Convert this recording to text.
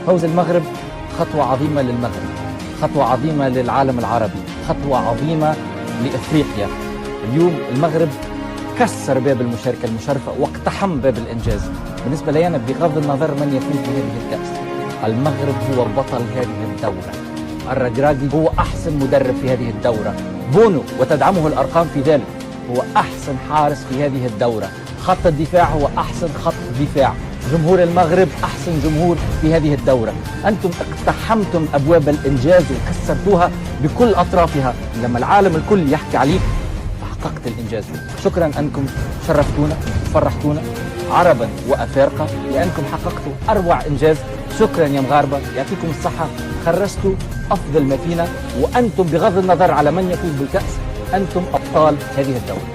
فوز المغرب خطوة عظيمة للمغرب، خطوة عظيمة للعالم العربي، خطوة عظيمة لإفريقيا. اليوم المغرب كسر باب المشاركة المشرفة واقتحم باب الإنجاز. بالنسبة لي أنا بغض النظر من يفوز بهذه الكأس، المغرب هو بطل هذه الدورة. الرجراجي هو أحسن مدرب في هذه الدورة، بونو وتدعمه الأرقام في ذلك هو أحسن حارس في هذه الدورة، خط الدفاع هو أحسن خط دفاع، جمهور المغرب أحسن جمهور في هذه الدورة. أنتم اقتحمتم أبواب الإنجاز وكسرتوها بكل أطرافها. لما العالم الكل يحكي عليك فحققت الإنجاز. شكرا أنكم شرفتونا وفرحتونا عربا وأفارقة لأنكم حققتوا أروع إنجاز. شكرا يا مغاربة، يعطيكم الصحة، خرجتوا أفضل ما فينا، وأنتم بغض النظر على من يفوز بالكأس أنتم أبطال هذه الدورة.